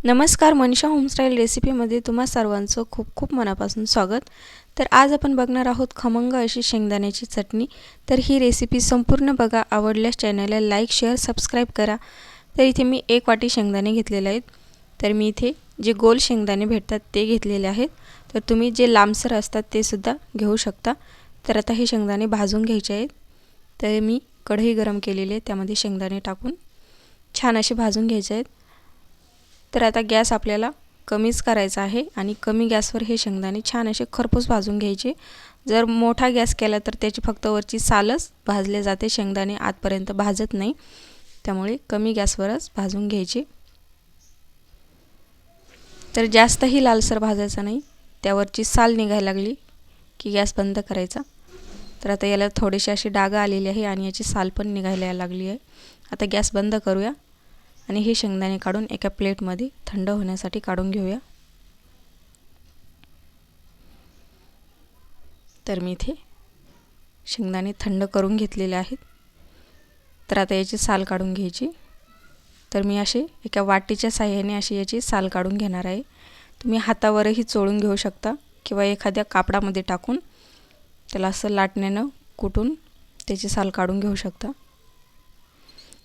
नमस्कार, मनीषा होमस्टाईल रेसिपीमध्ये तुम्हा सर्वांचं खूप खूप मनापासून स्वागत। तर आज आपण बघणार आहोत खमंग अशी शेंगदाण्याची चटणी। तर ही रेसिपी संपूर्ण बघा, आवडल्यास चॅनलला लाईक शेअर सबस्क्राईब करा। तर इथे मी 1 वाटी शेंगदाणे घेतलेले आहेत। तर मी इथे जे गोल शेंगदाणे भेटतात ते घेतलेले आहेत। तर तुम्ही जे लांबसर असतात ते सुद्धा घेऊ शकता। तर आता हे शेंगदाणे भाजून घ्यायचे आहेत। तर मी कढई गरम केलेली आहे, त्यामध्ये शेंगदाणे टाकून छान असे भाजून घ्यायचे आहेत। तर आता गॅस आपल्याला कमीच करायचा आहे आणि कमी गॅसवर हे शेंगदाणे छान असे खरपूस भाजून घ्यायचे। जर मोठा गॅस केला तर त्याची फक्त वरची सालच भाजले जाते, शेंगदाणे आतपर्यंत भाजत नाही। त्यामुळे कमी गॅसवरच भाजून घ्यायचे। तर जास्तही लालसर भाजायचा नाही, त्यावरची साल निघायला लागली की गॅस बंद करायचा। तर आता याला थोडेसे असे डाग आलेले आहे आणि याची साल पण निघायला लागली आहे। आता गॅस बंद करूया आणि हे शेंगदाणे काढून एका प्लेटमध्ये थंड होण्यासाठी काढून घेऊया। तर मी इथे शेंगदाणे थंड करून घेतलेले आहेत। तर आता याची साल काढून घ्यायची। तर मी असे एका वाटीच्या साहाय्याने अशी याची साल काढून घेणार आहे। तुम्ही हातावरही चोळून घेऊ शकता किंवा एखाद्या कापडामध्ये टाकून त्याला असं लाटण्यानं कुटून त्याची साल काढून घेऊ शकता।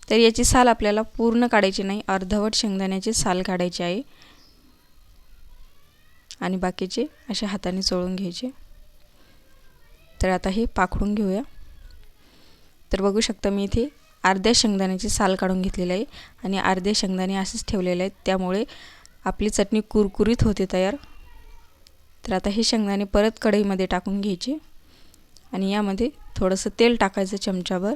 तर याची साल आपल्याला पूर्ण काढायची नाही, अर्धवट शेंगदाण्याची साल काढायची आहे आणि बाकीचे अशा हाताने चोळून घ्यायचे। तर आता हे पाखडून घेऊया। तर बघू शकता मी इथे अर्ध्या शेंगदाण्याची साल काढून घेतलेली आहे आणि अर्धे शेंगदाणे असेच ठेवलेले आहेत, त्यामुळे आपली चटणी कुरकुरीत होते तयार। तर आता हे शेंगदाणे परत कढईमध्ये टाकून घ्यायचे आणि यामध्ये थोडंसं तेल टाकायचं चमचाभर,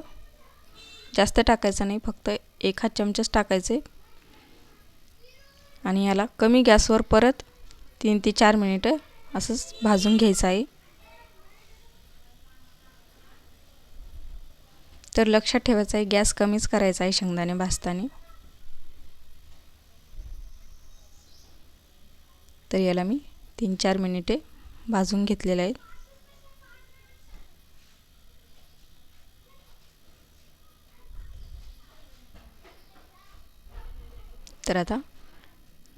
जास्त टाकायचं नाही, फक्त 1 चमचाच टाकायचे आणि याला कमी गॅसवर परत 3 ते 4 मिनिटं असंच भाजून घ्यायचं आहे। तर लक्षात ठेवायचं आहे, गॅस कमीच करायचा आहे शेंगदाणे भाजताना। तर याला मी 3-4 मिनिटे भाजून घेतलेले आहेत। तर आता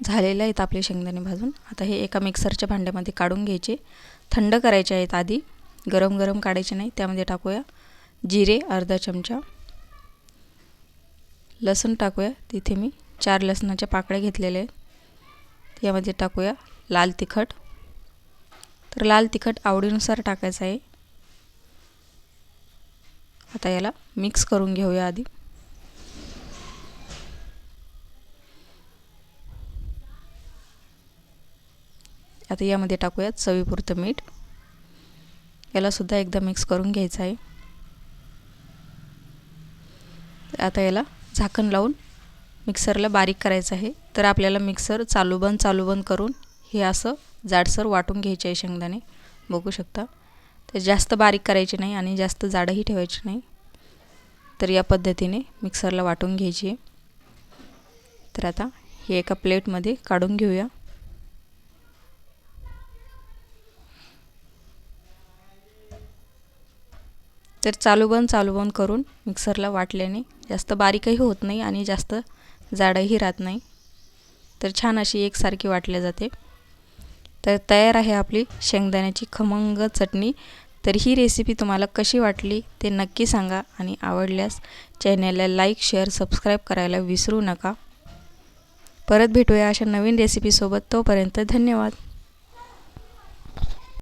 झालेले आहेत आपले शेंगदाणे भाजून। आता हे एका मिक्सरच्या भांड्यामध्ये काढून घ्यायचे, थंड करायचे आहेत आधी, गरम गरम काढायचे नाही। त्यामध्ये टाकूया जिरे अर्धा चमचा, लसूण टाकूया, तिथे मी 4 लसणाच्या पाकळ्या घेतलेल्या आहेत। यामध्ये टाकूया लाल तिखट। तर लाल तिखट आवडीनुसार टाकायचं आहे। आता याला मिक्स करून घेऊया आधी। आता यामध्ये टाकूया चवीपुरतं मीठ, याला सुद्धा एकदा मिक्स करून घ्यायचं आहे। आता याला झाकण लावून मिक्सरला बारीक करायचं आहे। तर आपल्याला मिक्सर चालू बंद करून हे असं जाडसर वाटून घ्यायचे आहे शेंगदाणे, बघू शकता। तर जास्त बारीक करायचे नाही आणि जास्त जाडही ठेवायचे नाही। तर या पद्धतीने मिक्सरला वाटून घ्यायची आहे। तर आता हे एका प्लेटमध्ये काढून घेऊया। तर चालू बंद करून मिक्सरला वाटल्याने जास्त बारीकही होत नाही आणि जास्त जाडही राहत नाही। तर छान अशी एकसारखी वाटली जाते। तर तयार आहे आपली शेंगदाण्याची खमंग चटणी। तर ही रेसिपी तुम्हाला कशी वाटली ते नक्की सांगा आणि आवडल्यास चॅनलला लाईक शेअर सबस्क्राईब करायला विसरू नका। परत भेटूया अशा नवीन रेसिपीसोबत, तोपर्यंत धन्यवाद।